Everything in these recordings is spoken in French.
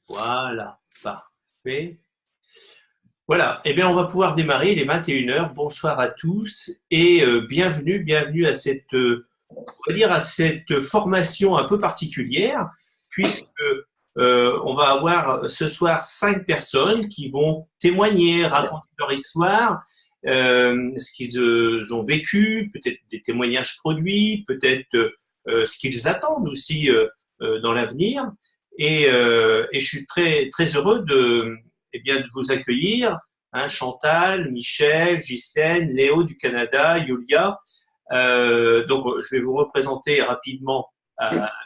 Voilà, parfait. Voilà, eh bien, on va pouvoir démarrer, il est 21 heures. Bonsoir à tous et bienvenue à cette, on va dire à cette formation un peu particulière, puisque on va avoir ce soir 5 personnes qui vont témoigner, raconter leur histoire, ce qu'ils ont vécu, peut-être des témoignages produits, peut-être ce qu'ils attendent aussi dans l'avenir. Et je suis très, très heureux eh bien, de vous accueillir, hein, Chantal, Michel, Ghislaine, Léo du Canada, Yulia. Donc, je vais vous représenter rapidement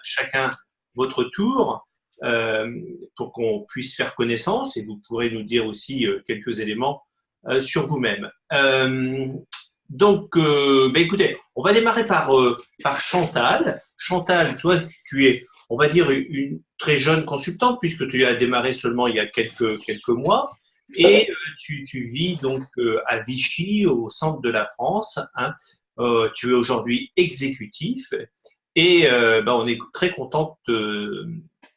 chacun votre tour pour qu'on puisse faire connaissance et vous pourrez nous dire aussi quelques éléments sur vous-même. Donc, écoutez, on va démarrer par Chantal. Chantal, toi, tu es, on va dire, une très jeune consultante puisque tu as démarré seulement il y a quelques mois. Et tu vis donc à Vichy, au centre de la France, hein. Tu es aujourd'hui exécutif et on est très content de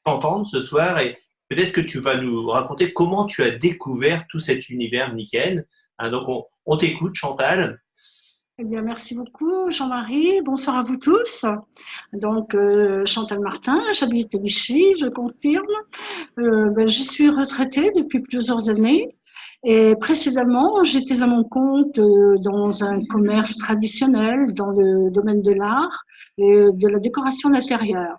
t'entendre ce soir et peut-être que tu vas nous raconter comment tu as découvert tout cet univers Nikken. Hein, donc on t'écoute, Chantal. Eh bien, merci beaucoup, Jean-Marie. Bonsoir à vous tous. Donc, Chantal Martin, j'habite à Vichy, je confirme. J'y suis retraitée depuis plusieurs années. Et précédemment, j'étais à mon compte dans un commerce traditionnel dans le domaine de l'art et de la décoration d'intérieur.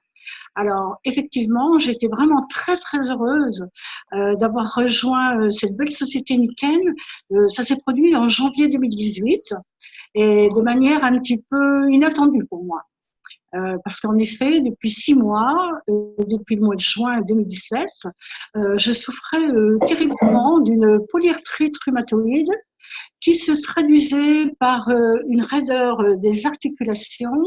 Alors, effectivement, j'étais vraiment très, très heureuse d'avoir rejoint cette belle société Nikken. Ça s'est produit en janvier 2018 et de manière un petit peu inattendue pour moi. Parce qu'en effet, depuis 6 mois, depuis le mois de juin 2017, je souffrais terriblement d'une polyarthrite rhumatoïde qui se traduisait par une raideur des articulations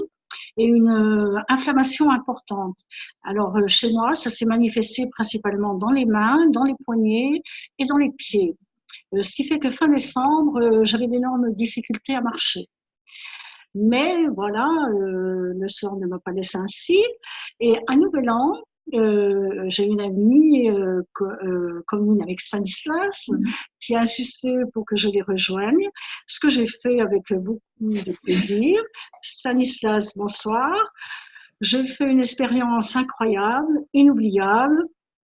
et une inflammation importante. Alors, chez moi, ça s'est manifesté principalement dans les mains, dans les poignets et dans les pieds. Ce qui fait que fin décembre, j'avais d'énormes difficultés à marcher. Mais voilà, le sort ne m'a pas laissé ainsi. Et un nouvel an, j'ai une amie commune avec Stanislas qui a insisté pour que je les rejoigne, ce que j'ai fait avec beaucoup de plaisir. Stanislas, bonsoir. J'ai fait une expérience incroyable, inoubliable,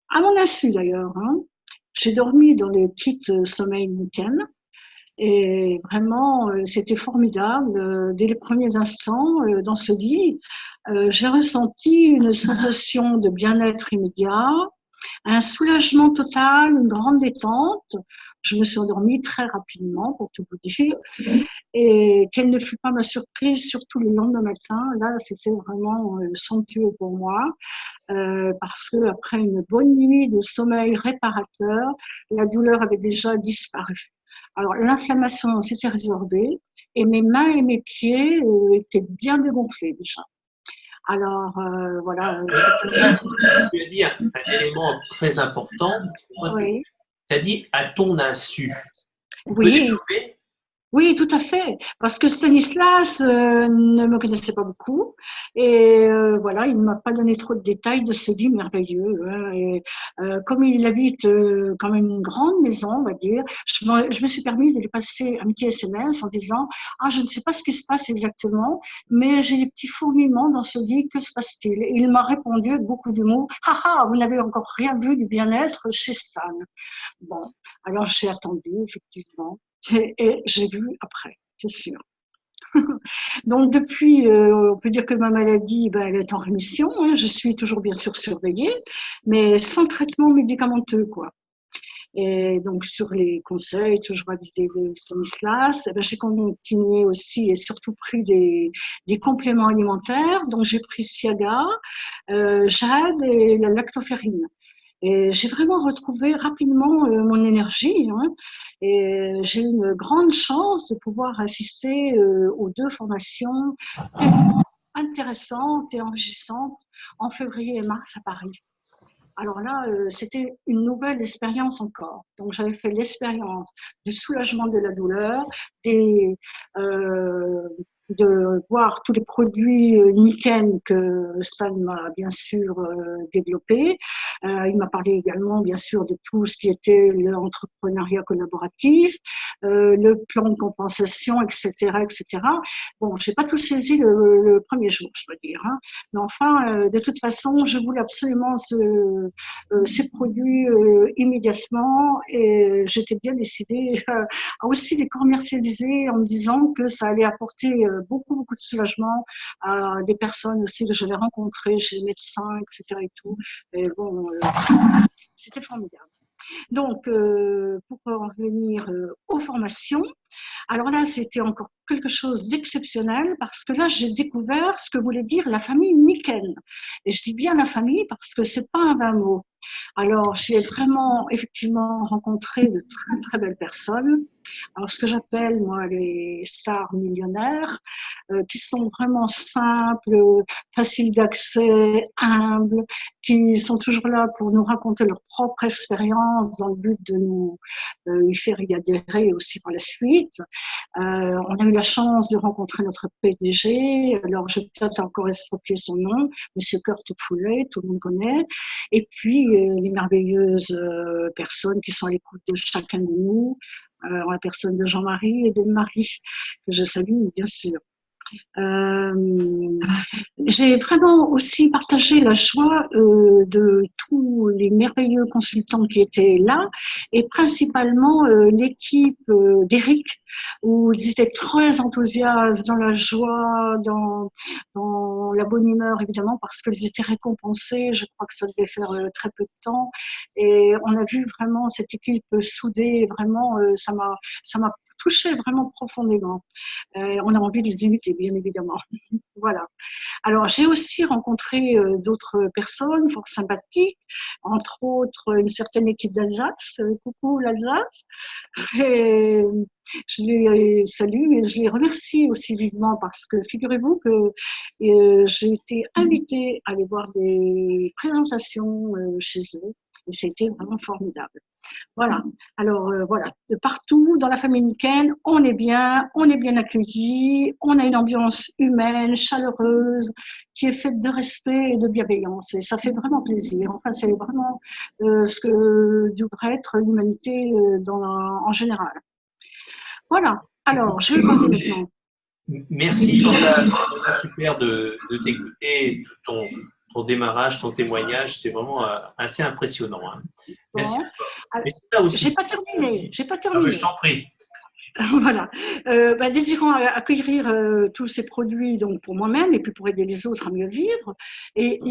à mon insu d'ailleurs. Hein. J'ai dormi dans le kit sommeil Nikken. Et vraiment, c'était formidable. Dès les premiers instants dans ce lit, j'ai ressenti une sensation de bien-être immédiat, un soulagement total, une grande détente. Je me suis endormie très rapidement, pour tout vous dire. Et quelle ne fut pas ma surprise, surtout le lendemain matin. Là, c'était vraiment somptueux pour moi, parce que après une bonne nuit de sommeil réparateur, la douleur avait déjà disparu. Alors, l'inflammation s'était résorbée et mes mains et mes pieds étaient bien dégonflés déjà. Alors, voilà. Tu as dit un élément très important. Oui. Tu as dit à ton insu. Tu peux Oui, développer? oui, tout à fait. Parce que Stanislas ne me connaissait pas beaucoup. Et voilà, il ne m'a pas donné trop de détails de ce lit merveilleux. Hein. Et comme il habite quand même une grande maison, on va dire, je me suis permis de lui passer un petit SMS en disant « Ah, je ne sais pas ce qui se passe exactement, mais j'ai des petits fourmillements dans ce lit, que se passe-t-il » Et il m'a répondu avec beaucoup de mots « Ah ah, vous n'avez encore rien vu du bien-être chez Stan. » Bon, alors j'ai attendu, effectivement. Et j'ai vu après, c'est sûr. Donc depuis, on peut dire que ma maladie, elle est en rémission. Hein, je suis toujours bien sûr surveillée, mais sans traitement médicamenteux, quoi. Et donc sur les conseils toujours avisés de Stanislas, j'ai continué aussi et surtout pris des compléments alimentaires. Donc j'ai pris Ciaga, Jade et la lactoferrine. Et j'ai vraiment retrouvé rapidement mon énergie. Hein, et j'ai eu une grande chance de pouvoir assister aux 2 formations intéressantes et enrichissantes en février et mars à Paris. Alors là, c'était une nouvelle expérience encore. Donc j'avais fait l'expérience du soulagement de la douleur, des de voir tous les produits Niken que Stan m'a bien sûr développé. Il m'a parlé également bien sûr de tout ce qui était l'entrepreneuriat collaboratif, le plan de compensation, etc., etc. Bon, j'ai pas tout saisi le premier jour, je dois dire, hein. Mais enfin, de toute façon, je voulais absolument ces produits immédiatement et j'étais bien décidée à aussi les commercialiser en me disant que ça allait apporter beaucoup, beaucoup de soulagement à des personnes aussi que j'avais rencontrées chez les médecins, etc. et tout. Et bon, c'était formidable. Donc, pour en revenir aux formations, alors là, c'était encore quelque chose d'exceptionnel parce que là, j'ai découvert ce que voulait dire la famille Niken. Et je dis bien la famille parce que c'est pas un vain mot. Alors, j'ai vraiment, effectivement, rencontré de très, très belles personnes. Alors, ce que j'appelle, moi, les stars millionnaires, qui sont vraiment simples, faciles d'accès, humbles, qui sont toujours là pour nous raconter leur propre expérience dans le but de nous y faire y adhérer aussi par la suite. On a eu la chance de rencontrer notre PDG, alors je vais peut-être encore estropier son nom, Monsieur Kurt Foulet, tout le monde connaît, et puis les merveilleuses personnes qui sont à l'écoute de chacun de nous, la personne de Jean-Marie et de Marie, que je salue bien sûr. J'ai vraiment aussi partagé la joie de tous les merveilleux consultants qui étaient là et principalement l'équipe d'Eric où ils étaient très enthousiastes dans la joie, dans la bonne humeur évidemment parce qu'ils étaient récompensés. Je crois que ça devait faire très peu de temps et on a vu vraiment cette équipe soudée. Vraiment, ça m'a touché vraiment profondément. On a envie de les imiter, bien évidemment. Voilà. Alors, j'ai aussi rencontré d'autres personnes fort sympathiques, entre autres une certaine équipe d'Alsace. Coucou l'Alsace. Et je les salue et je les remercie aussi vivement parce que figurez-vous que j'ai été invitée à aller voir des présentations chez eux et c'était vraiment formidable. Voilà. Alors voilà, de partout dans la famille Niken, on est bien accueillis, on a une ambiance humaine, chaleureuse, qui est faite de respect et de bienveillance. Et ça fait vraiment plaisir. Enfin, c'est vraiment ce que devrait être l'humanité en général. Voilà. Alors, je vais parler maintenant. Merci Chantal, c'est super de t'écouter, tout ton démarrage, ton témoignage, c'est vraiment assez impressionnant. Hein. Merci. Bon. J'ai pas terminé. Ah, mais je t'en prie. Voilà. Désirant accueillir tous ces produits donc pour moi-même et puis pour aider les autres à mieux vivre. Et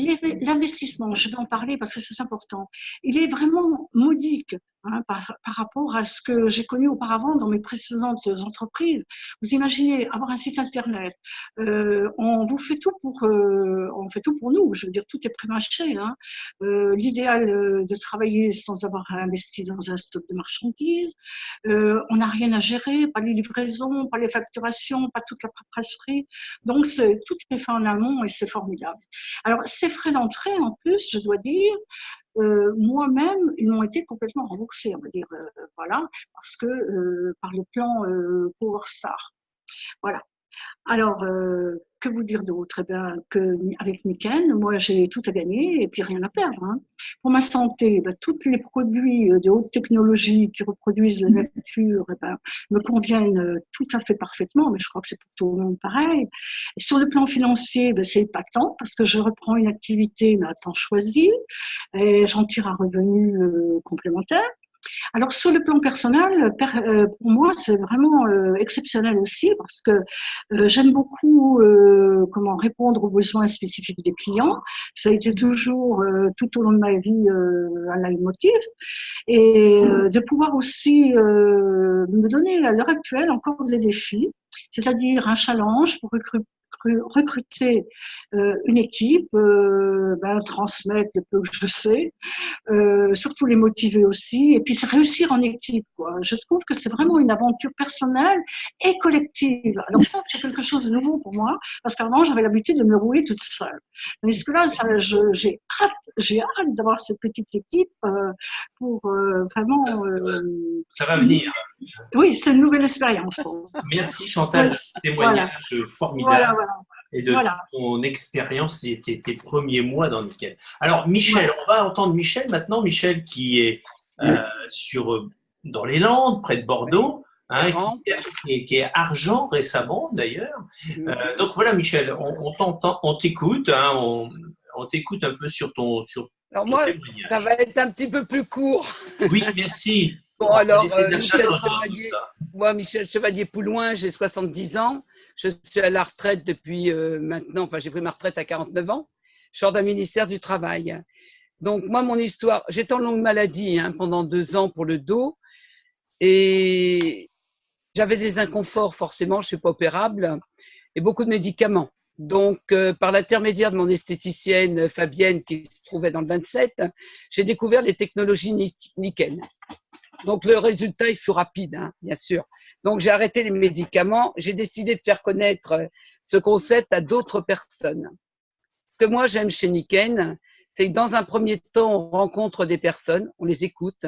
l'investissement, je vais en parler parce que c'est important. Il est vraiment modique. Hein, par rapport à ce que j'ai connu auparavant dans mes précédentes entreprises. Vous imaginez avoir un site internet, on fait tout pour nous. Je veux dire, tout est prémâché. Hein. L'idéal de travailler sans avoir à investir dans un stock de marchandises. On n'a rien à gérer, pas les livraisons, pas les facturations, pas toute la paperasserie. Donc tout est fait en amont et c'est formidable. Alors ces frais d'entrée en plus, je dois dire. Moi-même, ils m'ont été complètement remboursés, on va dire, voilà, parce que par le plan Power Star. Voilà. Alors, que vous dire d'autre? Eh bien, qu'avec Niken, moi, j'ai tout à gagner et puis rien à perdre. Hein. Pour ma santé, tous les produits de haute technologie qui reproduisent la nature me conviennent tout à fait parfaitement, mais je crois que c'est pour tout le monde pareil. Et sur le plan financier, c'est épatant parce que je reprends une activité à temps choisi et j'en tire un revenu complémentaire. Alors sur le plan personnel, pour moi c'est vraiment exceptionnel aussi parce que j'aime beaucoup comment répondre aux besoins spécifiques des clients. Ça a été toujours tout au long de ma vie un leitmotiv et de pouvoir aussi me donner à l'heure actuelle encore des défis, c'est-à-dire un challenge pour recruter recruter une équipe, transmettre le peu que je sais, surtout les motiver aussi, et puis c'est réussir en équipe, quoi. Je trouve que c'est vraiment une aventure personnelle et collective. Alors ça, c'est quelque chose de nouveau pour moi, parce qu'avant, j'avais l'habitude de me rouler toute seule. Tandis que là, j'ai hâte d'avoir cette petite équipe pour vraiment... Ça va venir. Oui, c'est une nouvelle expérience. Merci Chantal de ce témoignage formidable. Voilà. Et de ton expérience et tes premiers mois dans Nickel. Alors, Michel, on va entendre Michel maintenant. Michel qui est dans les Landes, près de Bordeaux, qui est Argent récemment d'ailleurs. Donc voilà, Michel, on t'entend, on t'écoute, on t'écoute un peu sur ton Alors moi, témoignage. Ça va être un petit peu plus court. Oui, merci. Bon, alors, Michel Chevalier-Poulouin, j'ai 70 ans. Je suis à la retraite depuis maintenant, j'ai pris ma retraite à 49 ans. Je sors d'un ministère du Travail. Donc, moi, mon histoire, j'étais en longue maladie pendant 2 ans pour le dos et j'avais des inconforts, forcément, je ne suis pas opérable, et beaucoup de médicaments. Donc, par l'intermédiaire de mon esthéticienne Fabienne, qui se trouvait dans le 27, j'ai découvert les technologies Nickel. Donc, le résultat, il fut rapide, bien sûr. Donc, j'ai arrêté les médicaments. J'ai décidé de faire connaître ce concept à d'autres personnes. Ce que moi, j'aime chez Nikken, c'est que dans un premier temps, on rencontre des personnes, on les écoute,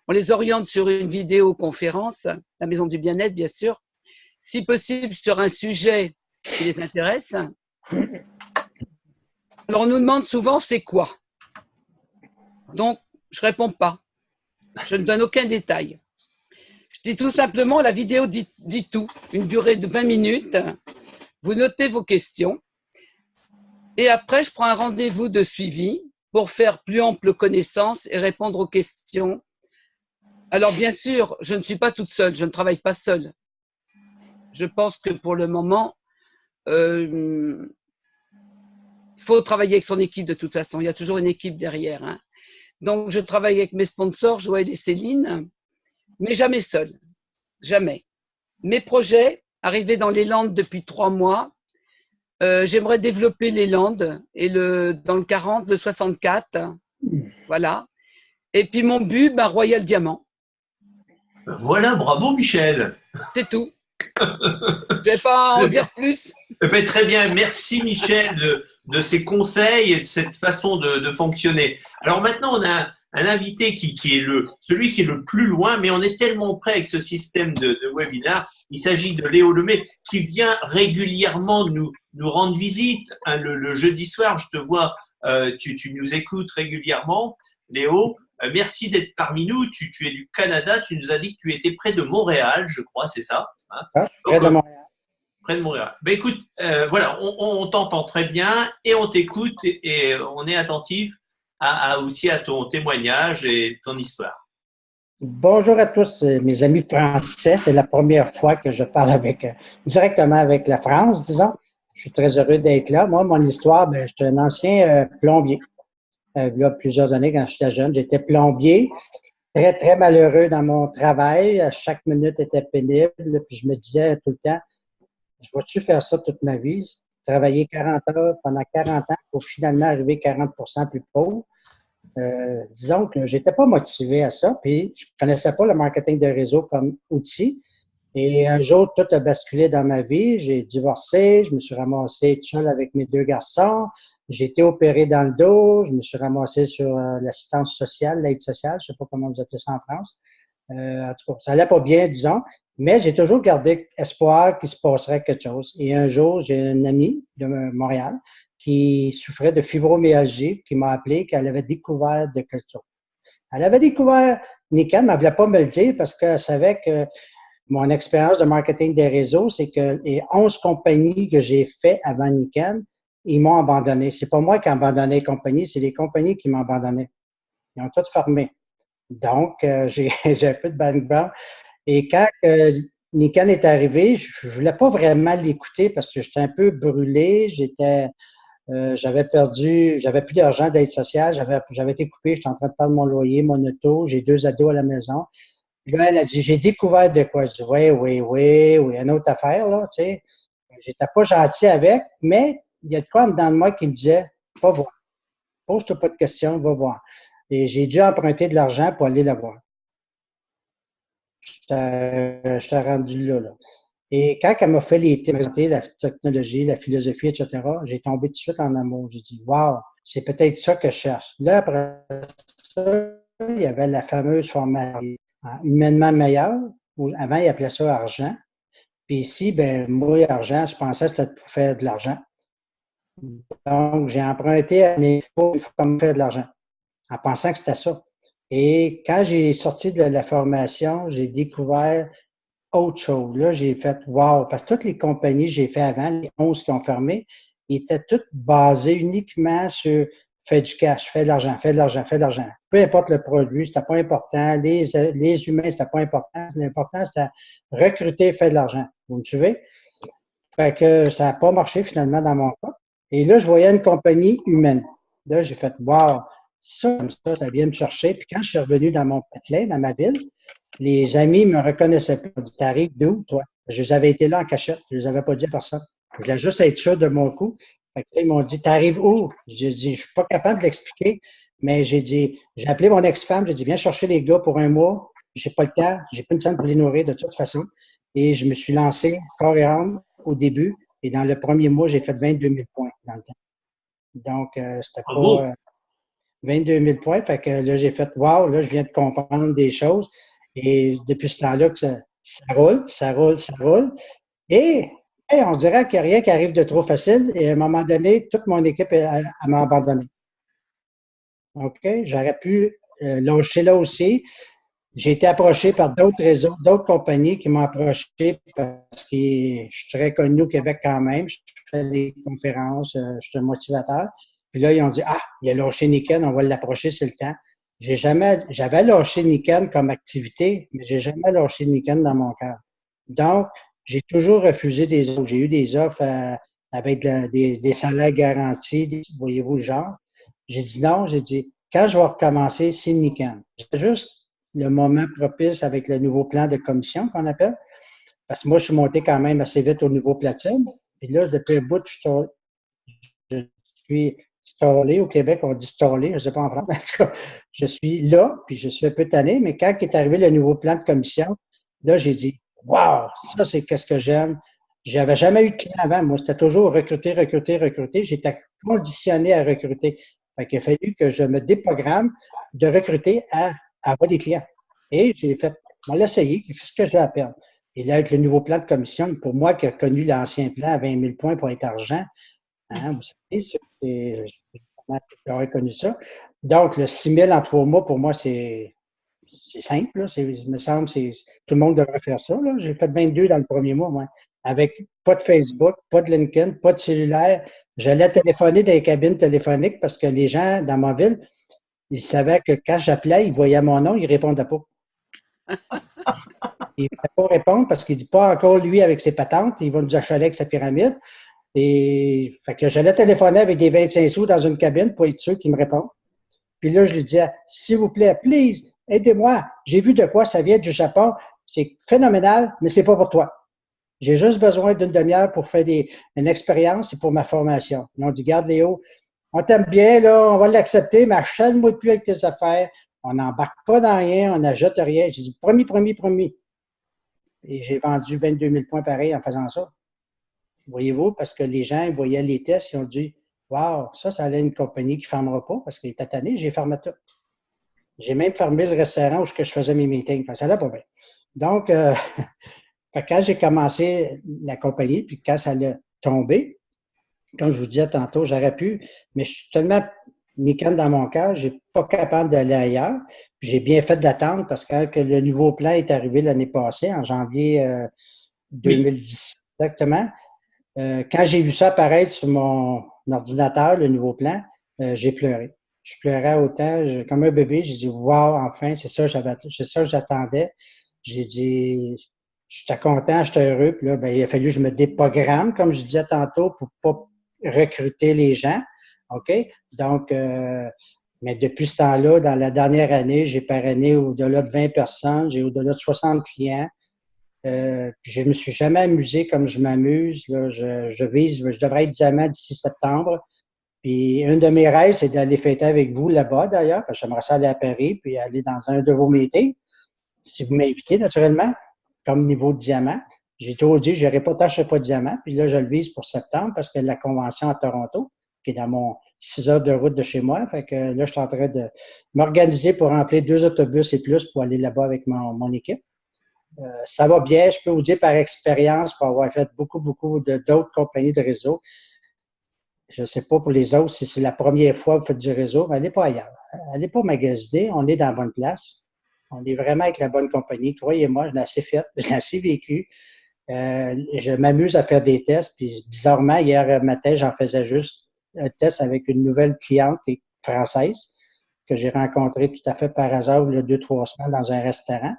on les oriente sur une vidéoconférence, la maison du bien-être, bien sûr, si possible sur un sujet qui les intéresse. Alors, on nous demande souvent, c'est quoi? Donc, je réponds pas. Je ne donne aucun détail. Je dis tout simplement, la vidéo dit tout, une durée de 20 minutes. Vous notez vos questions. Et après, je prends un rendez-vous de suivi pour faire plus ample connaissance et répondre aux questions. Alors, bien sûr, je ne suis pas toute seule, je ne travaille pas seule. Je pense que pour le moment, il faut travailler avec son équipe de toute façon. Il y a toujours une équipe derrière. Donc, je travaille avec mes sponsors, Joël et Céline, mais jamais seul. Jamais. Mes projets, arrivés dans les Landes depuis 3 mois, j'aimerais développer les Landes et dans le 40, le 64. Voilà. Et puis, mon but, Royal Diamant. Voilà, bravo Michel. C'est tout. Je ne vais pas en dire plus. Très bien, merci Michel de ces conseils et de cette façon de fonctionner. Alors maintenant, on a un invité qui est celui qui est le plus loin, mais on est tellement près avec ce système de webinar. Il s'agit de Léo Lemay qui vient régulièrement nous rendre visite. Le jeudi soir, je te vois, tu nous écoutes régulièrement. Léo, merci d'être parmi nous. Tu es du Canada. Tu nous as dit que tu étais près de Montréal, je crois, c'est ça? Près de Montréal. Près de Montréal. Ben écoute, voilà, on t'entend très bien et on t'écoute et on est attentif aussi à ton témoignage et ton histoire. Bonjour à tous, mes amis français. C'est la première fois que je parle directement avec la France, disons. Je suis très heureux d'être là. Moi, mon histoire, je suis un ancien plombier. Il y a plusieurs années, quand j'étais jeune, j'étais plombier, très, très malheureux dans mon travail. Chaque minute était pénible. Puis je me disais tout le temps, je vais-tu faire ça toute ma vie? Travailler 40 heures pendant 40 ans pour finalement arriver 40% plus pauvre. Disons que j'étais pas motivé à ça, puis je connaissais pas le marketing de réseau comme outil. Et un jour, tout a basculé dans ma vie. J'ai divorcé, je me suis ramassé seul avec mes 2 garçons. J'ai été opéré dans le dos, je me suis ramassé sur l'assistance sociale, l'aide sociale, je sais pas comment vous appelez ça en France. En tout cas, ça allait pas bien, disons, mais j'ai toujours gardé espoir qu'il se passerait quelque chose. Et un jour, j'ai une amie de Montréal qui souffrait de fibromyalgie, qui m'a appelé, qu'elle avait découvert de quelque chose. Elle avait découvert Nikken, mais elle voulait pas me le dire parce qu'elle savait que mon expérience de marketing des réseaux, c'est que les 11 compagnies que j'ai fait avant Nikken, ils m'ont abandonné. C'est pas moi qui ai abandonné les compagnies, c'est les compagnies qui m'ont abandonné. Ils ont toutes fermé. Donc, j'ai un peu de background. Et quand Nikken est arrivé, je voulais pas vraiment l'écouter parce que j'étais un peu brûlé. J'avais plus d'argent d'aide sociale. J'avais été coupé. J'étais en train de perdre mon loyer, mon auto. J'ai 2 ados à la maison. Là, elle a dit, j'ai découvert de quoi. Je dis, oui, une autre affaire, là, tu sais. J'étais pas gentil avec, mais il y a de quoi en dedans de moi qui me disait, va voir. Pose-toi pas de questions, va voir. Et j'ai dû emprunter de l'argent pour aller la voir. J'étais rendu là, là. Et quand elle m'a fait présenter la technologie, la philosophie, etc., j'ai tombé tout de suite en amour. J'ai dit, wow, c'est peut-être ça que je cherche. Là, après ça, il y avait la fameuse formation humainement meilleure. Avant, ils appelaient ça argent. Puis ici, ben, moi, argent, je pensais que c'était pour faire de l'argent. Donc, j'ai emprunté à pour comment faire de l'argent, en pensant que c'était ça. Et quand j'ai sorti de la formation, j'ai découvert autre chose. Là, j'ai fait wow, parce que toutes les compagnies que j'ai fait avant, les 11 qui ont fermé, ils étaient toutes basées uniquement sur fais du cash, fais de l'argent, fais de l'argent, fais de l'argent. Peu importe le produit, c'était pas important. Les humains, c'était pas important. L'important, c'était recruter, faire de l'argent. Vous me suivez? Fait que ça n'a pas marché finalement dans mon cas. Et là, je voyais une compagnie humaine. Là, j'ai fait wow, ça, comme ça vient me chercher. Puis quand je suis revenu dans mon patelin, dans ma ville, les amis me reconnaissaient pas. Ils m'ont dit, t'arrives d'où, toi? Je les avais été là en cachette. Je les avais pas dit à personne. Je voulais juste être sûr de mon coup. Fait que là, ils m'ont dit, t'arrives où? J'ai dit, je suis pas capable de l'expliquer, mais j'ai appelé mon ex-femme, j'ai dit, viens chercher les gars pour un mois. J'ai pas le temps, j'ai pas une scène pour les nourrir de toute façon. Et je me suis lancé corps et âme au début. Et dans le premier mois, j'ai fait 22 000 points dans le temps. Donc, c'était pas 22 000 points. Fait que là, j'ai fait, wow, là, je viens de comprendre des choses. Et depuis ce temps-là, que ça roule, ça roule, ça roule. Et on dirait qu'il n'y a rien qui arrive de trop facile. Et à un moment donné, toute mon équipe m'a abandonné. OK? J'aurais pu lâcher là aussi. J'ai été approché par d'autres réseaux, d'autres compagnies qui m'ont approché parce que je suis très connu au Québec quand même. Je fais des conférences, je suis un motivateur. Puis là, ils ont dit, ah, il a lâché Niken, on va l'approcher, c'est le temps. J'avais lâché Niken comme activité, mais j'ai jamais lâché Niken dans mon cœur. Donc, j'ai toujours refusé des offres. J'ai eu des offres avec des salaires garantis, voyez-vous le genre. J'ai dit non, j'ai dit, quand je vais recommencer, c'est Niken. C'est juste le moment propice avec le nouveau plan de commission qu'on appelle. Parce que moi, je suis monté quand même assez vite au niveau platine. Puis là, depuis un bout, je suis stallé. Au Québec, on dit stallé, je ne sais pas en France. En tout cas, je suis là, puis je suis un peu tanné. Mais quand est arrivé le nouveau plan de commission, là, j'ai dit, wow, ça, c'est qu'est-ce que j'aime. J'avais jamais eu de client avant. Moi, c'était toujours recruter, recruter, recruter. J'étais conditionné à recruter. Fait qu'il a fallu que je me déprogramme de recruter à avoir des clients. Et j'ai fait, on va l'essayer, qu'est-ce que j'ai à perdre? Et là, avec le nouveau plan de commission, pour moi qui ai connu l'ancien plan à 20 000 points pour être argent, hein, vous savez, j'ai reconnu ça. Donc, le 6 000 en 3 mois, pour moi, c'est simple. Là. Il me semble que tout le monde devrait faire ça. J'ai fait 22 dans le premier mois, moi. Avec pas de Facebook, pas de LinkedIn, pas de cellulaire. J'allais téléphoner dans les cabines téléphoniques parce que les gens dans ma ville, ils savaient que quand j'appelais, ils voyaient mon nom, ils ne répondaient pas. Il ne voulait pas répondre parce qu'il ne dit pas encore lui avec ses patentes, il va nous achaler avec sa pyramide. Et fait que j'allais téléphoner avec des 25 sous dans une cabine pour être sûr qu'il me répond. Puis là, je lui disais, s'il vous plaît, please, aidez-moi. J'ai vu de quoi ça vient du Japon. C'est phénoménal, mais c'est pas pour toi. J'ai juste besoin d'une demi-heure pour faire une expérience et pour ma formation. Ils ont dit, garde Léo, on t'aime bien, là, on va l'accepter, mais achète-moi plus avec tes affaires. On n'embarque pas dans rien, on n'ajoute rien. J'ai dit, promis, promis, promis. Et j'ai vendu 22 000 points pareil en faisant ça. Voyez-vous, parce que les gens ils voyaient les tests, ils ont dit, wow, ça allait une compagnie qui ne fermera pas parce qu'il était tanné, j'ai fermé tout. J'ai même fermé le restaurant où je faisais mes meetings. Ça allait pas bien. Donc, quand j'ai commencé la compagnie, puis quand ça allait tomber, comme je vous disais tantôt, j'aurais pu, mais je suis tellement nickel dans mon cœur, je n'ai pas capable d'aller ailleurs. J'ai bien fait d'attendre parce que quand le nouveau plan est arrivé l'année passée, en janvier 2010, exactement, quand j'ai vu ça apparaître sur mon ordinateur, le nouveau plan, j'ai pleuré. Je pleurais autant, comme un bébé. J'ai dit, wow, enfin, c'est ça que j'attendais. J'ai dit, j'étais content, j'étais heureux. Puis là, ben, il a fallu que je me déprogramme, comme je disais tantôt, pour pas recruter les gens. OK? Donc, mais depuis ce temps-là, dans la dernière année, j'ai parrainé au-delà de 20 personnes, j'ai au-delà de 60 clients. Puis je me suis jamais amusé comme je m'amuse. Là, je devrais être diamant d'ici septembre. Puis, un de mes rêves, c'est d'aller fêter avec vous là-bas, d'ailleurs, parce que j'aimerais ça aller à Paris, puis aller dans un de vos meetings, si vous m'invitez, naturellement, comme niveau de diamant. J'ai toujours dit, je n'irai pas tant, je ne serai pas diamant. Puis là, je le vise pour septembre, parce que la convention à Toronto, qui est dans mon 6 heures de route de chez moi. Fait que là, je suis en train de m'organiser pour remplir 2 autobus et plus pour aller là-bas avec mon équipe. Ça va bien, je peux vous dire par expérience, pour avoir fait beaucoup d'autres compagnies de réseau. Je ne sais pas pour les autres si c'est la première fois que vous faites du réseau, mais allez pas ailleurs. Allez pas magasiner, on est dans la bonne place. On est vraiment avec la bonne compagnie. Croyez-moi, je l'ai assez fait, je l'ai assez vécu. Je m'amuse à faire des tests, puis bizarrement, hier matin, j'en faisais juste un test avec une nouvelle cliente française que j'ai rencontrée tout à fait par hasard il y a 2-3 semaines dans un restaurant.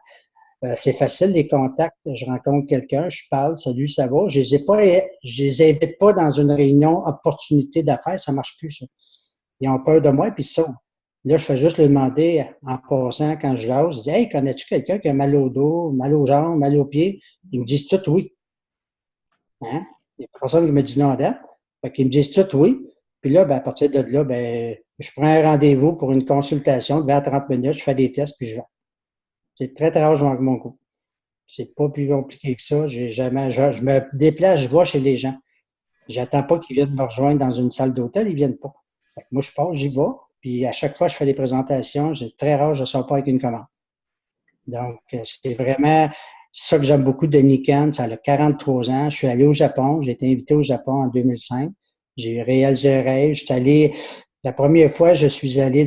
C'est facile, les contacts. Je rencontre quelqu'un, je parle, salut, ça va. Je les invite pas dans une réunion opportunité d'affaires, ça marche plus, ça. Ils ont peur de moi, puis ça. Là, je fais juste leur demander, en passant, quand je jase, je dis, hey, connais-tu quelqu'un qui a mal au dos, mal aux jambes, mal aux pieds? Ils me disent tout oui. Hein? Il n'y a personne qui me dit non à date. Fait qu'ils me disent tout oui. Puis là, ben, à partir de là, ben, je prends un rendez-vous pour une consultation de 20 à 30 minutes, je fais des tests, puis je vais. C'est très, très rare, je manque mon coup. C'est pas plus compliqué que ça. Je me déplace, je vais chez les gens. J'attends pas qu'ils viennent me rejoindre dans une salle d'hôtel, ils viennent pas. Fait que moi, je pars, j'y vais. Puis à chaque fois, je fais des présentations. C'est très rare, je ne sors pas avec une commande. Donc, c'est vraiment ça que j'aime beaucoup de Nikan. Ça a 43 ans. Je suis allé au Japon. J'ai été invité au Japon en 2005. J'ai réalisé un rêve. La première fois, je suis allé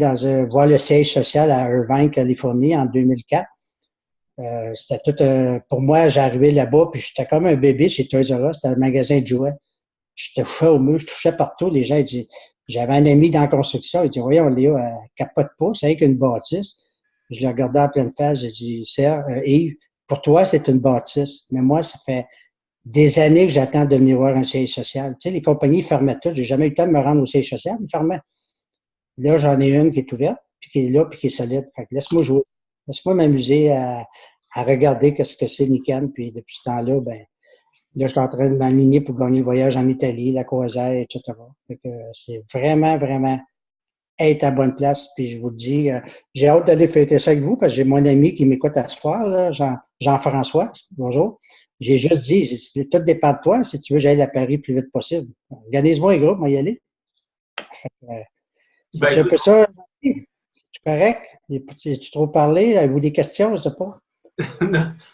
voir le siège social à Irvine, Californie, en 2004. C'était tout pour moi, j'arrivais là-bas, puis j'étais comme un bébé chez Toys R Us, c'était un magasin de jouets. Je touchais au mur, je touchais partout. Les gens, ils disaient, j'avais un ami dans la construction, il dit, voyons, Léo, elle capote pas, c'est avec une bâtisse. Je le regardais en pleine face, j'ai dit, Serge, Yves, pour toi, c'est une bâtisse. Mais moi, ça fait des années que j'attends de venir voir un siège social. Tu sais, les compagnies fermaient tout. J'ai jamais eu le temps de me rendre au siège social, ils fermaient. Là, j'en ai une qui est ouverte, puis qui est là, puis qui est solide. Fait que laisse-moi jouer. Laisse-moi m'amuser à regarder qu'est-ce que c'est Nikan. Puis depuis ce temps-là, ben, là, je suis en train de m'aligner pour gagner le voyage en Italie, la Croisière, etc. Fait que c'est vraiment, vraiment être à bonne place. Puis je vous dis, j'ai hâte d'aller fêter ça avec vous parce que j'ai mon ami qui m'écoute à ce soir, là, Jean-François. Bonjour. J'ai juste dit, tout dépend de toi. Si tu veux, j'aille à Paris le plus vite possible. Organise-moi un groupe, on va y aller. C'est un peu ça. C'est correct? Tu trop parlé? Avez-vous des questions? Je ne sais pas.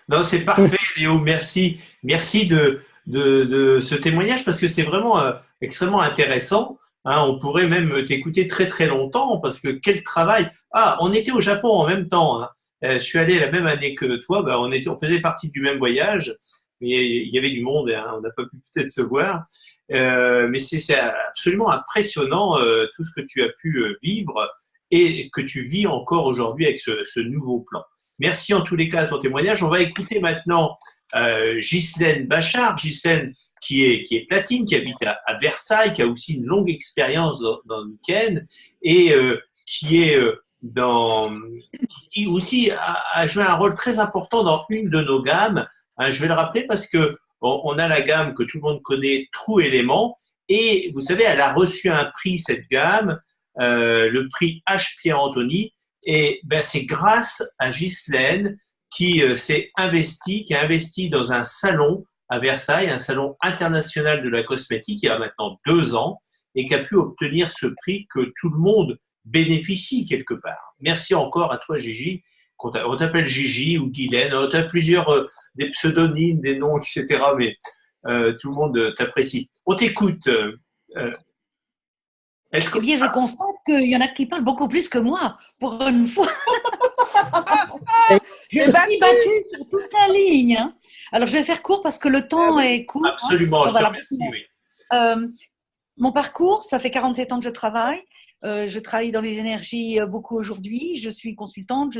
Non, c'est parfait, Léo. Merci. Merci de ce témoignage parce que c'est vraiment extrêmement intéressant. Hein, on pourrait même t'écouter très très longtemps parce que quel travail. Ah, on était au Japon en même temps. Hein. Je suis allé la même année que toi. Ben, on faisait partie du même voyage, mais il y avait du monde. Hein, on n'a pas pu peut-être se voir. Mais c'est absolument impressionnant tout ce que tu as pu vivre et que tu vis encore aujourd'hui avec ce nouveau plan. Merci en tous les cas de ton témoignage. On va écouter maintenant Ghislaine Bachar. Ghislaine qui est platine, qui habite à Versailles, qui a aussi une longue expérience dans le week-end et qui aussi a joué un rôle très important dans une de nos gammes. Hein, je vais le rappeler parce que on a la gamme que tout le monde connaît, True Element, et vous savez, elle a reçu un prix, cette gamme, le prix H. Pierre-Anthony. Et ben, c'est grâce à Ghislaine qui a investi dans un salon à Versailles, un salon international de la cosmétique, il y a maintenant 2 ans, et qui a pu obtenir ce prix que tout le monde bénéficie quelque part. Merci encore à toi, Gigi. On t'appelle Gigi ou Guylaine, on a plusieurs des pseudonymes, des noms, etc. Mais tout le monde t'apprécie. On t'écoute. Eh bien, je constate qu'il y en a qui parlent beaucoup plus que moi, pour une fois. Je suis battue sur toute la ligne. Hein. Alors, je vais faire court parce que le temps est court. Absolument, hein. Je te remercie. Oui. Mon parcours, ça fait 47 ans que je travaille. Je travaille dans les énergies beaucoup aujourd'hui. Je suis consultante.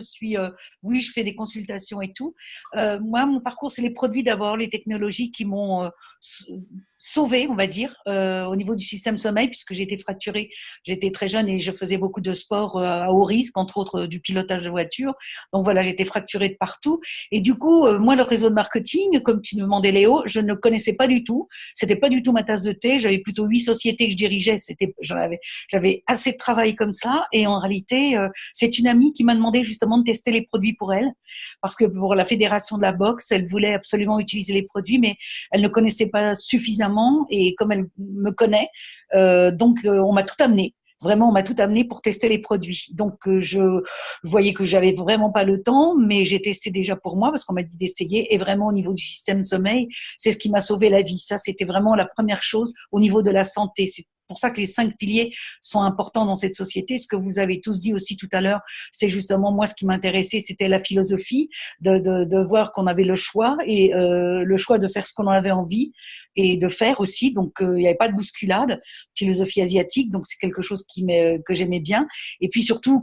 Oui, je fais des consultations et tout. Moi, mon parcours, c'est les produits d'abord, les technologies qui m'ont sauvée, on va dire, au niveau du système sommeil, puisque j'ai été fracturée, j'étais très jeune et je faisais beaucoup de sport à haut risque, entre autres du pilotage de voiture. Donc voilà, j'étais fracturée de partout. Et du coup, moi, le réseau de marketing, comme tu nous demandais Léo, je ne connaissais pas du tout. C'était pas du tout ma tasse de thé. J'avais plutôt 8 sociétés que je dirigeais. J'avais assez de travail comme ça. Et en réalité, c'est une amie qui m'a demandé justement de tester les produits pour elle, parce que pour la fédération de la boxe, elle voulait absolument utiliser les produits, mais elle ne connaissait pas suffisamment. Et comme elle me connaît, on m'a tout amené. Vraiment, on m'a tout amené pour tester les produits. Donc, je voyais que j'avais vraiment pas le temps, mais j'ai testé déjà pour moi parce qu'on m'a dit d'essayer. Et vraiment, au niveau du système sommeil, c'est ce qui m'a sauvé la vie. Ça, c'était vraiment la première chose au niveau de la santé. C'est pour ça que les 5 piliers sont importants dans cette société. Ce que vous avez tous dit aussi tout à l'heure, c'est justement moi ce qui m'intéressait, c'était la philosophie de voir qu'on avait le choix et le choix de faire ce qu'on en avait envie et de faire aussi. Donc, il n'y avait pas de bousculade, philosophie asiatique. Donc, c'est quelque chose que j'aimais bien. Et puis surtout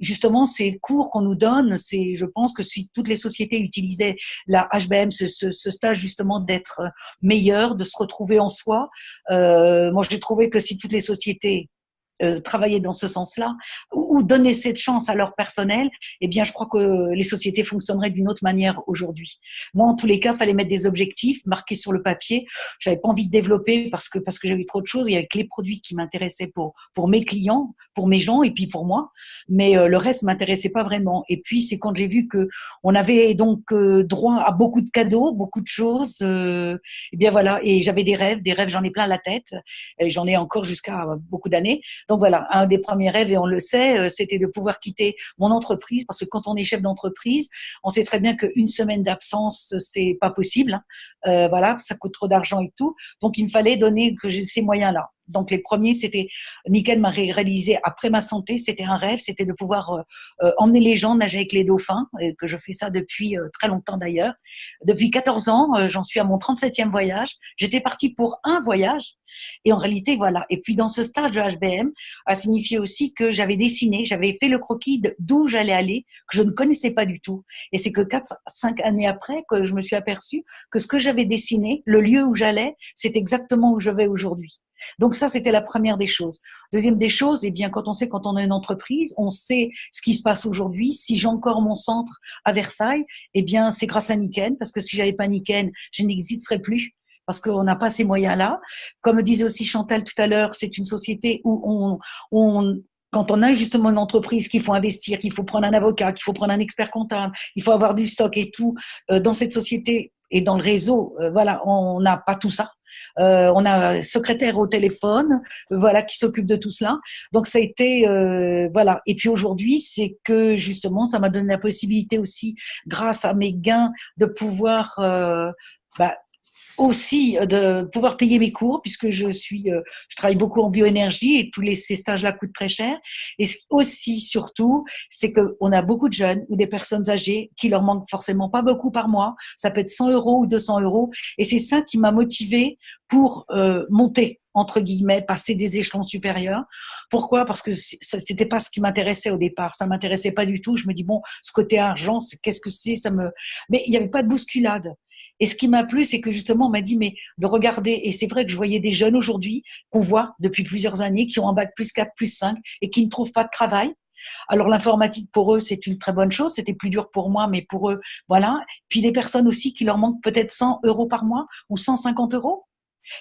justement, ces cours qu'on nous donne, je pense que si toutes les sociétés utilisaient la HBM, ce stage justement d'être meilleur, de se retrouver en soi, moi j'ai trouvé que si toutes les sociétés travailler dans ce sens-là ou donner cette chance à leur personnel, eh bien, je crois que les sociétés fonctionneraient d'une autre manière aujourd'hui. Moi, en tous les cas, il fallait mettre des objectifs marqués sur le papier. J'avais pas envie de développer parce que j'avais trop de choses. Il y avait que les produits qui m'intéressaient pour mes clients, pour mes gens et puis pour moi. Mais le reste m'intéressait pas vraiment. Et puis, c'est quand j'ai vu que on avait donc droit à beaucoup de cadeaux, beaucoup de choses. Eh bien voilà. Et j'avais des rêves, j'en ai plein la tête. Et j'en ai encore jusqu'à beaucoup d'années. Donc voilà, un des premiers rêves, et on le sait, c'était de pouvoir quitter mon entreprise, parce que quand on est chef d'entreprise, on sait très bien qu'une semaine d'absence, c'est pas possible. Voilà, ça coûte trop d'argent et tout. Donc il me fallait donner que j'ai ces moyens-là. Donc les premiers, c'était nickel m'a réalisé après ma santé, c'était un rêve, c'était de pouvoir emmener les gens nager avec les dauphins, et que je fais ça depuis très longtemps d'ailleurs. Depuis 14 ans, j'en suis à mon 37e voyage. J'étais partie pour un voyage et en réalité voilà. Et puis dans ce stage de HBM a signifié aussi que j'avais dessiné, j'avais fait le croquis d'où j'allais aller, que je ne connaissais pas du tout. Et c'est que 4-5 années après que je me suis aperçue que ce que j'avais dessiné, le lieu où j'allais, c'est exactement où je vais aujourd'hui. Donc ça, c'était la première des choses. Deuxième des choses, eh bien, quand on a une entreprise, on sait ce qui se passe aujourd'hui. Si j'ai encore mon centre à Versailles, eh bien, c'est grâce à Niken, parce que si j'avais pas Niken, je n'existerais plus, parce qu'on n'a pas ces moyens-là. Comme disait aussi Chantal tout à l'heure, c'est une société où quand on a justement une entreprise qu'il faut investir, qu'il faut prendre un avocat, qu'il faut prendre un expert comptable, il faut avoir du stock et tout, dans cette société et dans le réseau, voilà, on n'a pas tout ça. On a un secrétaire au téléphone, voilà, qui s'occupe de tout cela. Donc ça a été voilà. Et puis aujourd'hui, c'est que justement, ça m'a donné la possibilité aussi, grâce à mes gains, de pouvoir aussi de pouvoir payer mes cours, puisque je travaille beaucoup en bioénergie et ces stages-là coûtent très cher. Et aussi, surtout, c'est qu'on a beaucoup de jeunes ou des personnes âgées qui leur manquent forcément pas beaucoup par mois. Ça peut être 100 € ou 200 €. Et c'est ça qui m'a motivée pour monter, entre guillemets, passer des échelons supérieurs. Pourquoi? Parce que c'était pas ce qui m'intéressait au départ. Ça m'intéressait pas du tout. Je me dis, bon, ce côté argent, qu'est-ce que c'est? Mais il n'y avait pas de bousculade. Et ce qui m'a plu, c'est que justement, on m'a dit, mais de regarder, et c'est vrai que je voyais des jeunes aujourd'hui, qu'on voit depuis plusieurs années, qui ont un bac +4, +5, et qui ne trouvent pas de travail. Alors l'informatique, pour eux, c'est une très bonne chose. C'était plus dur pour moi, mais pour eux, voilà. Puis les personnes aussi qui leur manquent peut-être 100 € par mois ou 150 €.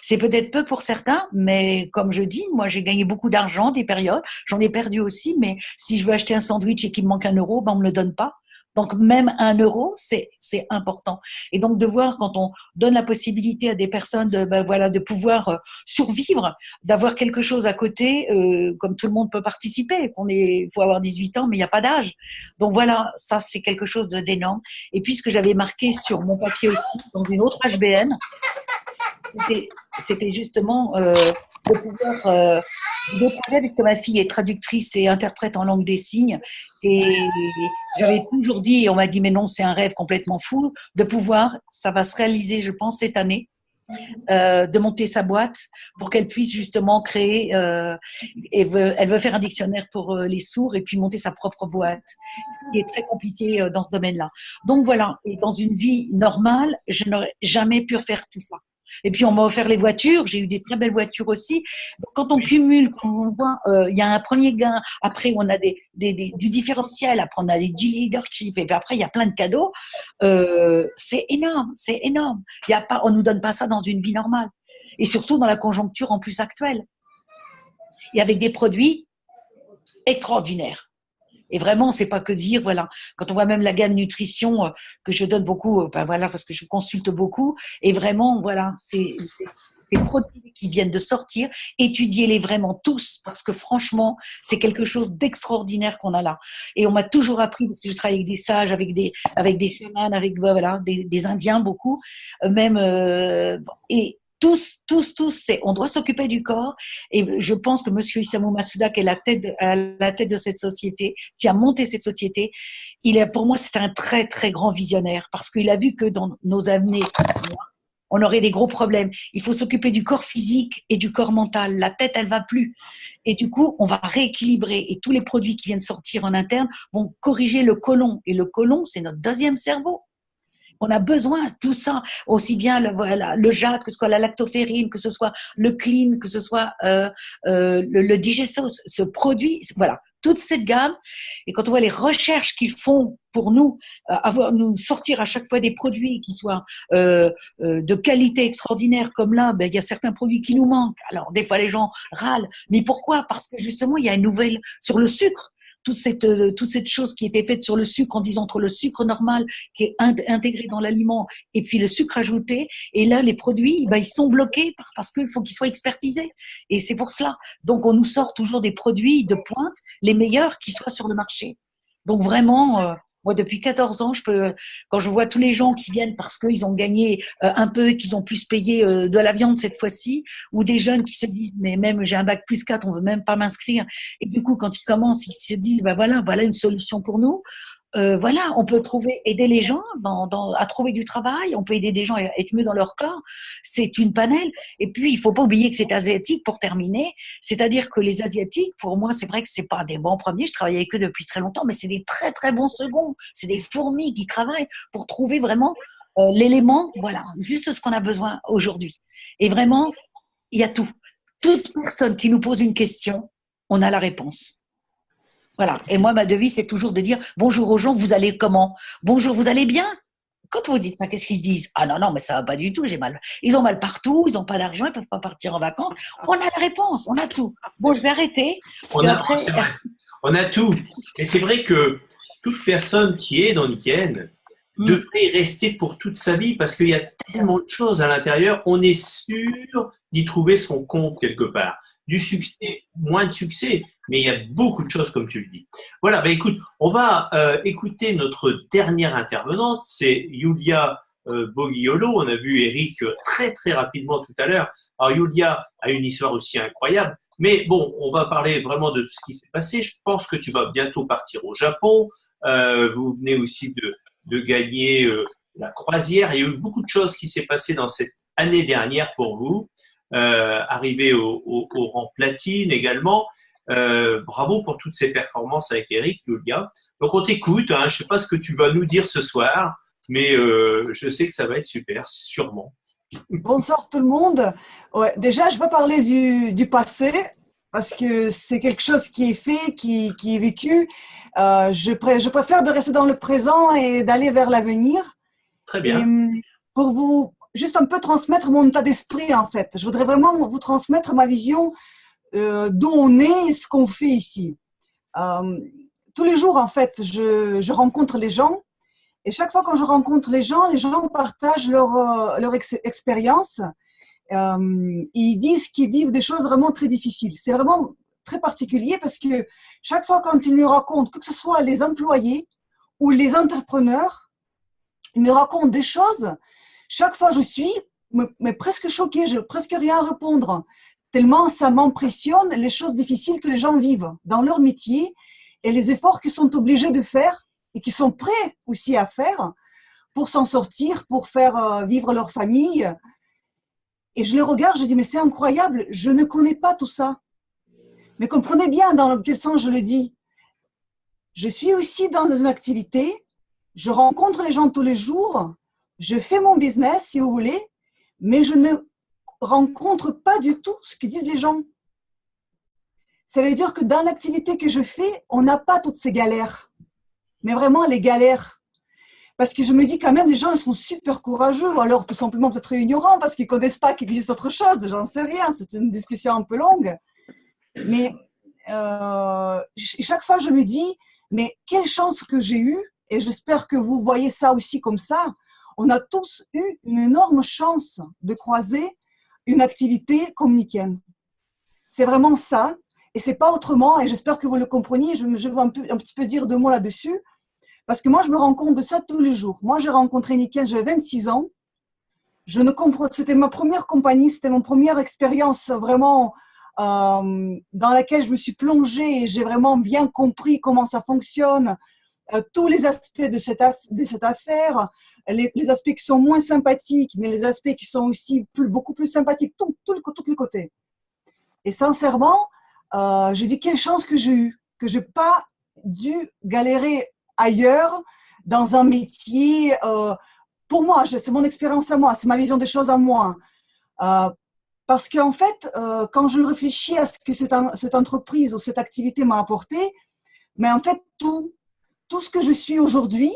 C'est peut-être peu pour certains, mais comme je dis, moi j'ai gagné beaucoup d'argent des périodes, j'en ai perdu aussi, mais si je veux acheter un sandwich et qu'il me manque 1 €, ben on me le donne pas. Donc même 1 €, c'est important. Et donc de voir quand on donne la possibilité à des personnes de pouvoir survivre, d'avoir quelque chose à côté, comme tout le monde peut participer. Il faut avoir 18 ans, mais il n'y a pas d'âge. Donc voilà, ça c'est quelque chose d'énorme. Et puis ce que j'avais marqué sur mon papier aussi, dans une autre HBM, c'était justement de pouvoir découvrir, puisque ma fille est traductrice et interprète en langue des signes, et j'avais toujours dit, et on m'a dit mais non, c'est un rêve complètement fou, de pouvoir, ça va se réaliser je pense cette année, de monter sa boîte pour qu'elle puisse justement créer, elle veut faire un dictionnaire pour les sourds et puis monter sa propre boîte, ce qui est très compliqué dans ce domaine-là. Donc voilà, et dans une vie normale, je n'aurais jamais pu faire tout ça. Et puis, on m'a offert les voitures. J'ai eu des très belles voitures aussi. Donc, quand on cumule, quand on voit, il y a un premier gain. Après, on a du différentiel. Après, on a du leadership. Et puis après, il y a plein de cadeaux. C'est énorme. C'est énorme. Il y a pas, on nous donne pas ça dans une vie normale. Et surtout dans la conjoncture en plus actuelle. Et avec des produits extraordinaires. Et vraiment, c'est pas que dire, voilà. Quand on voit même la gamme nutrition que je donne beaucoup, ben voilà, parce que je consulte beaucoup, et vraiment, voilà, c'est des produits qui viennent de sortir, étudiez-les vraiment tous, parce que franchement, c'est quelque chose d'extraordinaire qu'on a là. Et on m'a toujours appris, parce que je travaille avec des sages, avec des chamans, avec voilà, des Indiens beaucoup, même et tous, on doit s'occuper du corps. Et je pense que Monsieur Isamu Masuda, qui est à la tête de cette société, qui a monté cette société, pour moi, c'est un très, très grand visionnaire parce qu'il a vu que dans nos années, on aurait des gros problèmes. Il faut s'occuper du corps physique et du corps mental. La tête, elle va plus. Et du coup, on va rééquilibrer. Et tous les produits qui viennent sortir en interne vont corriger le côlon. Et le côlon, c'est notre deuxième cerveau. On a besoin de tout ça, aussi bien le jade, que ce soit la lactoferrine, que ce soit le clean, que ce soit le digesto, ce produit, voilà, toute cette gamme. Et quand on voit les recherches qu'ils font pour nous, nous sortir à chaque fois des produits qui soient de qualité extraordinaire, comme là, ben, il y a certains produits qui nous manquent. Alors, des fois, les gens râlent. Mais pourquoi? Parce que justement, il y a une nouvelle sur le sucre. Toute cette chose qui était faite sur le sucre en disant entre le sucre normal qui est intégré dans l'aliment et puis le sucre ajouté. Et là, les produits, ben, ils sont bloqués parce qu'il faut qu'ils soient expertisés. Et c'est pour cela. Donc, on nous sort toujours des produits de pointe, les meilleurs qui soient sur le marché. Donc, vraiment, moi, depuis 14 ans, quand je vois tous les gens qui viennent parce qu'ils ont gagné un peu et qu'ils ont pu se payer de la viande cette fois-ci, ou des jeunes qui se disent, mais même j'ai un bac plus 4, on veut même pas m'inscrire. Et du coup, quand ils commencent, ils se disent, ben voilà une solution pour nous. Voilà, on peut aider les gens à trouver du travail, on peut aider des gens à être mieux dans leur corps. C'est une panel. Et puis, il faut pas oublier que c'est asiatique pour terminer. C'est-à-dire que les Asiatiques, pour moi, c'est vrai que c'est pas des bons premiers. Je travaille avec eux depuis très longtemps, mais c'est des très, très bons seconds. C'est des fourmis qui travaillent pour trouver vraiment l'élément, voilà, juste ce qu'on a besoin aujourd'hui. Et vraiment, il y a tout. Toute personne qui nous pose une question, on a la réponse. Voilà. Et moi, ma devise, c'est toujours de dire bonjour aux gens, vous allez comment? Bonjour, vous allez bien? Quand vous dites ça, qu'est-ce qu'ils disent? Ah non, mais ça va pas du tout, j'ai mal. Ils ont mal partout, ils n'ont pas d'argent, ils peuvent pas partir en vacances. On a la réponse, on a tout. Bon, je vais arrêter. On a tout. Et c'est vrai que toute personne qui est dans l'IKN devrait y rester pour toute sa vie parce qu'il y a tellement de choses à l'intérieur. On est sûr d'y trouver son compte quelque part. Du succès, moins de succès, mais il y a beaucoup de choses comme tu le dis. Voilà, ben écoute, on va écouter notre dernière intervenante, c'est Yulia Bogiolo. On a vu Eric très très rapidement tout à l'heure. Alors Yulia a une histoire aussi incroyable, mais bon, on va parler vraiment de ce qui s'est passé. Je pense que tu vas bientôt partir au Japon. Vous venez aussi de gagner la croisière. Il y a eu beaucoup de choses qui s'est passé dans cette année dernière pour vous. Arrivé au rang platine également. Bravo pour toutes ces performances avec Eric, Yulia. Donc on t'écoute, hein, je ne sais pas ce que tu vas nous dire ce soir, mais je sais que ça va être super, sûrement. Bonsoir tout le monde. Ouais, déjà, je vais parler du passé parce que c'est quelque chose qui est fait, qui est vécu. Je préfère de rester dans le présent et d'aller vers l'avenir. Très bien. Et pour vous juste un peu transmettre mon état d'esprit, en fait. Je voudrais vraiment vous transmettre ma vision d'où on est et ce qu'on fait ici. Tous les jours, en fait, je rencontre les gens et chaque fois quand je rencontre les gens partagent leur expérience. Ils disent qu'ils vivent des choses vraiment très difficiles. C'est vraiment très particulier parce que chaque fois quand ils me racontent, que ce soit les employés ou les entrepreneurs, ils me racontent des choses. Chaque fois, je suis mais presque choquée, je n'ai presque rien à répondre, tellement ça m'impressionne les choses difficiles que les gens vivent dans leur métier et les efforts qu'ils sont obligés de faire et qu'ils sont prêts aussi à faire pour s'en sortir, pour faire vivre leur famille. Et je les regarde, je dis, mais c'est incroyable, je ne connais pas tout ça. Mais comprenez bien dans quel sens je le dis. Je suis aussi dans une activité, je rencontre les gens tous les jours, je fais mon business, si vous voulez, mais je ne rencontre pas du tout ce que disent les gens. Ça veut dire que dans l'activité que je fais, on n'a pas toutes ces galères, mais vraiment les galères. Parce que je me dis quand même, les gens, ils sont super courageux, ou alors tout simplement peut-être ignorants, parce qu'ils ne connaissent pas qu'il existe autre chose, j'en sais rien, c'est une discussion un peu longue. Mais chaque fois, je me dis, mais quelle chance que j'ai eue, et j'espère que vous voyez ça aussi comme ça, on a tous eu une énorme chance de croiser une activité comme Nikken. C'est vraiment ça, et c'est pas autrement, et j'espère que vous le compreniez, je vais un petit peu dire 2 mots là-dessus. Parce que moi, je me rends compte de ça tous les jours. Moi, j'ai rencontré Nikken, j'avais 26 ans. Je ne comprends, c'était ma première compagnie, c'était mon première expérience vraiment dans laquelle je me suis plongée et j'ai vraiment bien compris comment ça fonctionne, tous les aspects de cette affaire, les aspects qui sont moins sympathiques, mais les aspects qui sont aussi beaucoup plus sympathiques, tous les côtés. Et sincèrement, j'ai dit quelle chance que j'ai eue, que j'ai pas dû galérer ailleurs, dans un métier, pour moi, c'est mon expérience à moi, c'est ma vision des choses à moi. Parce qu'en fait, quand je réfléchis à ce que cette entreprise ou cette activité m'a apporté, mais en fait, tout ce que je suis aujourd'hui,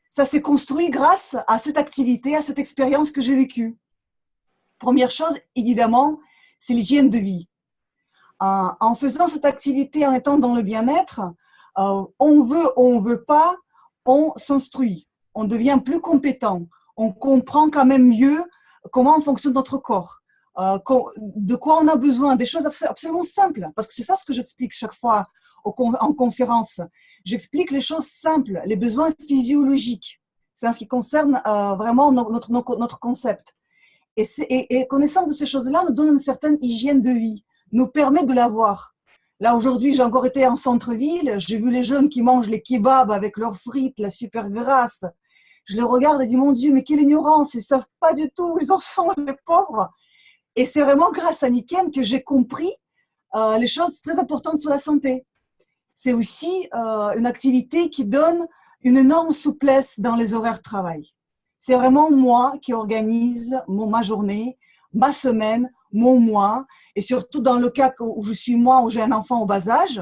ça s'est construit grâce à cette activité, à cette expérience que j'ai vécue. Première chose, évidemment, c'est l'hygiène de vie. En faisant cette activité, en étant dans le bien-être, on veut pas, on s'instruit, on devient plus compétent, on comprend quand même mieux comment fonctionne notre corps, de quoi on a besoin, des choses absolument simples, parce que c'est ça ce que j'explique chaque fois en conférence. J'explique les choses simples, les besoins physiologiques. C'est en ce qui concerne vraiment notre concept. Et connaissance de ces choses-là nous donne une certaine hygiène de vie, nous permet de l'avoir. Là, aujourd'hui, j'ai encore été en centre-ville, j'ai vu les jeunes qui mangent les kebabs avec leurs frites, la super grasse. Je les regarde et dis, mon Dieu, mais quelle ignorance, ils ne savent pas du tout où ils en sont, les pauvres. Et c'est vraiment grâce à Nikken que j'ai compris les choses très importantes sur la santé. C'est aussi une activité qui donne une énorme souplesse dans les horaires de travail. C'est vraiment moi qui organise ma journée, ma semaine, mon mois, et surtout dans le cas où je suis moi, où j'ai un enfant au bas âge.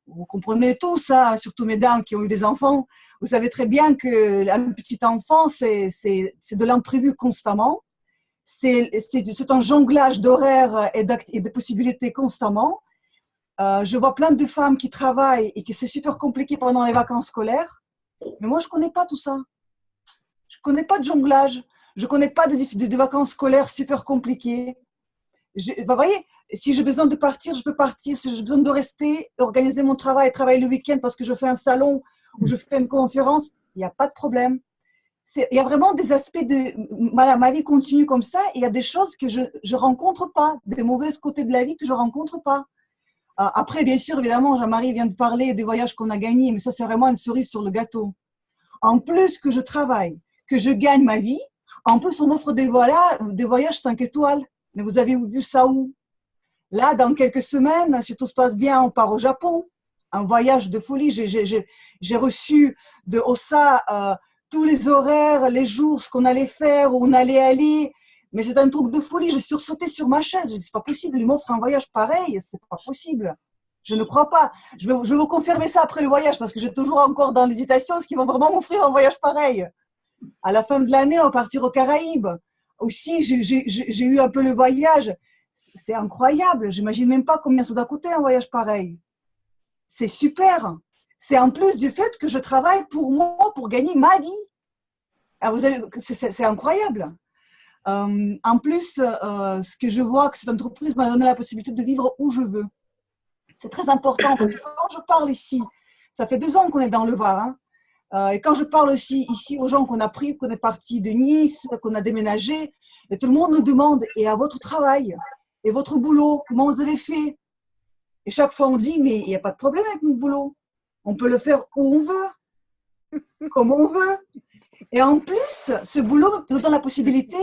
Vous comprenez tout ça, surtout mesdames qui ont eu des enfants, vous savez très bien qu'un petit enfant, c'est de l'imprévu constamment. C'est un jonglage d'horaires et de possibilités constamment. Je vois plein de femmes qui travaillent et que c'est super compliqué pendant les vacances scolaires. Mais moi, je connais pas tout ça. Je connais pas de jonglage. Je connais pas de vacances scolaires super compliquées. Vous voyez, si j'ai besoin de partir, je peux partir. Si j'ai besoin de rester, organiser mon travail, travailler le week-end parce que je fais un salon ou je fais une conférence, il n'y a pas de problème. Il y a vraiment des aspects de ma vie continue comme ça. Et il y a des choses que je rencontre pas, des mauvais côtés de la vie que je rencontre pas. Après, bien sûr, évidemment, Jean-Marie vient de parler des voyages qu'on a gagnés, mais ça, c'est vraiment une cerise sur le gâteau. En plus que je travaille, que je gagne ma vie, en plus, on offre des voyages 5 étoiles. Mais vous avez vu ça où? Là, dans quelques semaines, si tout se passe bien, on part au Japon. Un voyage de folie. J'ai reçu de Ossa tous les horaires, les jours, ce qu'on allait faire, où on allait aller. Mais c'est un truc de folie. Je sursautais sur ma chaise. Je dis, c'est pas possible. Ils m'offrent un voyage pareil. C'est pas possible. Je ne crois pas. Je vais vous confirmer ça après le voyage parce que j'ai toujours encore dans l'hésitation ce qu'ils vont vraiment m'offrir un voyage pareil. À la fin de l'année, on va partir aux Caraïbes. Aussi, j'ai eu un peu le voyage. C'est incroyable. J'imagine même pas combien ça doit coûter un voyage pareil. C'est super. C'est en plus du fait que je travaille pour moi, pour gagner ma vie. C'est incroyable. En plus, ce que je vois, que cette entreprise m'a donné la possibilité de vivre où je veux. C'est très important parce que quand je parle ici, ça fait 2 ans qu'on est dans le Var, hein, et quand je parle aussi ici aux gens qu'on a pris, qu'on est parti de Nice, qu'on a déménagé, et tout le monde nous demande, et à votre travail, et votre boulot, comment vous avez fait? Et chaque fois on dit, mais il n'y a pas de problème avec notre boulot. On peut le faire où on veut, comme on veut. Et en plus, ce boulot nous donne la possibilité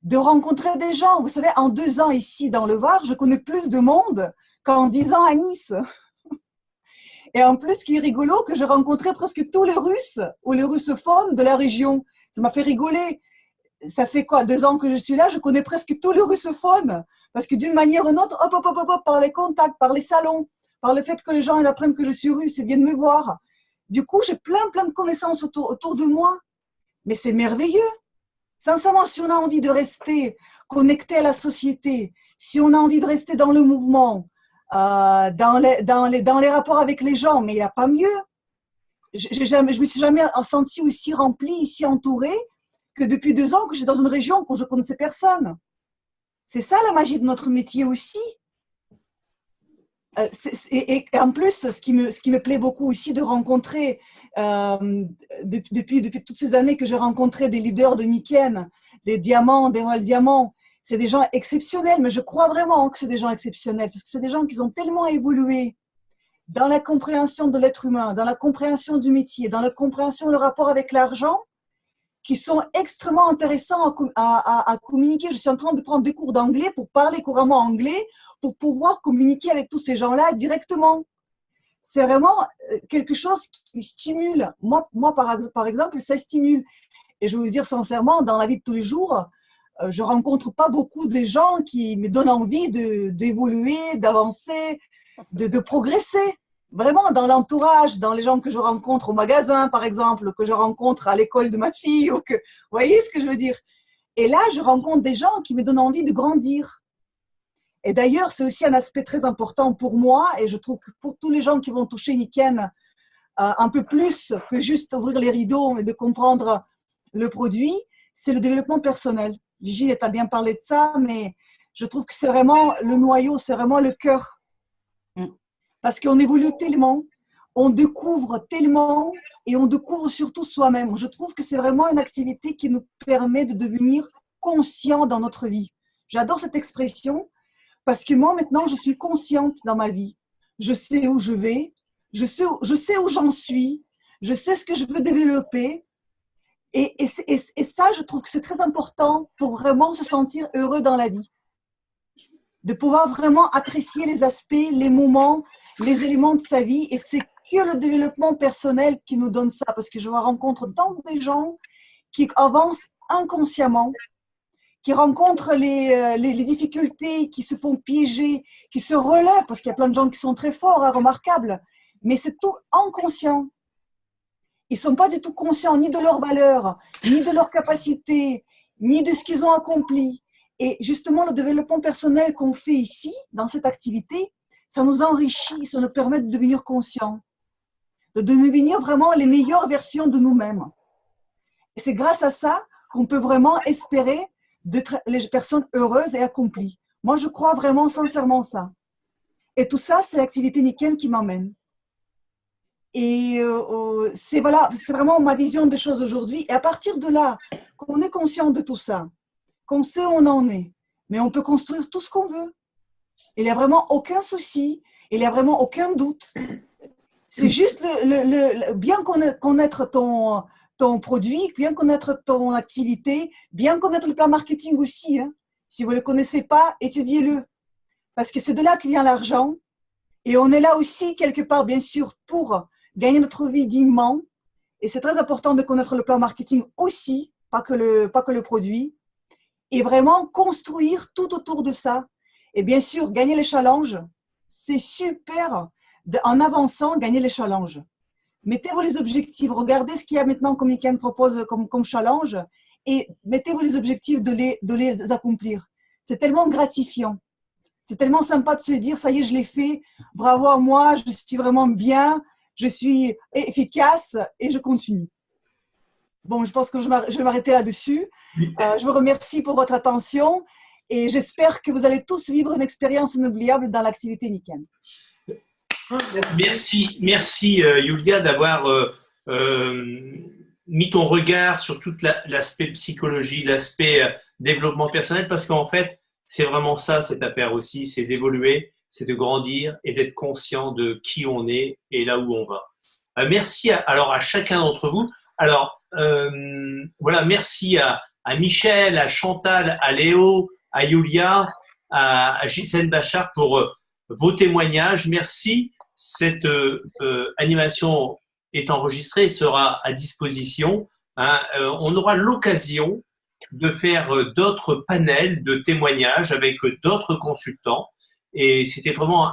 de rencontrer des gens. Vous savez, en 2 ans ici dans le Var, je connais plus de monde qu'en 10 ans à Nice. Et en plus, ce qui est rigolo, que j'ai rencontré presque tous les Russes ou les russophones de la région. Ça m'a fait rigoler. ça fait quoi, 2 ans que je suis là, je connais presque tous les russophones. Parce que d'une manière ou d'une autre, hop, par les contacts, par les salons, par le fait que les gens ils apprennent que je suis russe et viennent me voir. Du coup, j'ai plein de connaissances autour de moi. Mais c'est merveilleux. Sincèrement, si on a envie de rester connecté à la société, si on a envie de rester dans le mouvement, dans les rapports avec les gens, mais il n'y a pas mieux. Je me suis jamais sentie aussi remplie, aussi entourée, que depuis 2 ans que je suis dans une région où je ne connaissais personne. C'est ça la magie de notre métier aussi. Et en plus, ce qui me plaît beaucoup aussi de rencontrer, depuis toutes ces années que j'ai rencontré des leaders de Nikken, des diamants, des Royal Diamants, c'est des gens exceptionnels, mais je crois vraiment que c'est des gens exceptionnels, parce que c'est des gens qui ont tellement évolué dans la compréhension de l'être humain, dans la compréhension du métier, dans la compréhension du rapport avec l'argent, qui sont extrêmement intéressants à communiquer. Je suis en train de prendre des cours d'anglais pour parler couramment anglais, pour pouvoir communiquer avec tous ces gens-là directement. C'est vraiment quelque chose qui stimule. Moi par exemple, ça stimule. Et je veux vous dire sincèrement, dans la vie de tous les jours, je rencontre pas beaucoup de gens qui me donnent envie d'évoluer, d'avancer, de progresser. Vraiment, dans l'entourage, dans les gens que je rencontre au magasin, par exemple, que je rencontre à l'école de ma fille, ou que, vous voyez ce que je veux dire? Et là, je rencontre des gens qui me donnent envie de grandir. Et d'ailleurs, c'est aussi un aspect très important pour moi, et je trouve que pour tous les gens qui vont toucher Nikken, un peu plus que juste ouvrir les rideaux et de comprendre le produit, c'est le développement personnel. Gilles t'a bien parlé de ça, mais je trouve que c'est vraiment le noyau, c'est vraiment le cœur. Parce qu'on évolue tellement, on découvre tellement et on découvre surtout soi-même. Je trouve que c'est vraiment une activité qui nous permet de devenir conscient dans notre vie. J'adore cette expression parce que moi, maintenant, je suis consciente dans ma vie. Je sais où je vais, je sais où j'en suis, je sais ce que je veux développer. Et ça, je trouve que c'est très important pour vraiment se sentir heureux dans la vie. De pouvoir vraiment apprécier les aspects, les moments, les éléments de sa vie. Et c'est que le développement personnel qui nous donne ça. Parce que je rencontre tant de gens qui avancent inconsciemment, qui rencontrent les difficultés, qui se font piéger, qui se relèvent, parce qu'il y a plein de gens qui sont très forts, remarquables. Mais c'est tout inconscient. Ils ne sont pas du tout conscients ni de leurs valeurs, ni de leurs capacités, ni de ce qu'ils ont accompli. Et justement, le développement personnel qu'on fait ici, dans cette activité, ça nous enrichit, ça nous permet de devenir conscients, de devenir vraiment les meilleures versions de nous-mêmes. Et c'est grâce à ça qu'on peut vraiment espérer d'être les personnes heureuses et accomplies. Moi, je crois vraiment sincèrement ça. Et tout ça, c'est l'activité Nikken qui m'emmène. Et c'est vraiment ma vision des choses aujourd'hui. Et à partir de là, qu'on est conscient de tout ça, qu'on sait où on en est, mais on peut construire tout ce qu'on veut. Il n'y a vraiment aucun souci, il n'y a vraiment aucun doute. C'est juste bien connaître ton produit, bien connaître ton activité, bien connaître le plan marketing aussi. Hein. Si vous ne le connaissez pas, étudiez-le. Parce que c'est de là que vient l'argent. Et on est là aussi, quelque part, bien sûr, pour gagner notre vie dignement. Et c'est très important de connaître le plan marketing aussi, pas que le produit. Et vraiment construire tout autour de ça. Et bien sûr, gagner les challenges, c'est super. En avançant, gagner les challenges. Mettez-vous les objectifs. Regardez ce qu'il y a maintenant comme Nikken propose comme challenge et mettez-vous les objectifs de les accomplir. C'est tellement gratifiant. C'est tellement sympa de se dire, ça y est, je l'ai fait. Bravo à moi, je suis vraiment bien, je suis efficace et je continue. Bon, je pense que je vais m'arrêter là-dessus. Je vous remercie pour votre attention et j'espère que vous allez tous vivre une expérience inoubliable dans l'activité Nikken. Merci Yulia d'avoir mis ton regard sur tout l'aspect psychologie, l'aspect développement personnel, parce qu'en fait, c'est vraiment ça cette affaire aussi, c'est d'évoluer, c'est de grandir et d'être conscient de qui on est et là où on va. Merci à chacun d'entre vous. Alors, voilà, merci à Michel, à Chantal, à Léo, à Yulia, à Gisèle Bachar pour vos témoignages. Merci. Cette animation est enregistrée et sera à disposition. On aura l'occasion de faire d'autres panels de témoignages avec d'autres consultants. Et c'était vraiment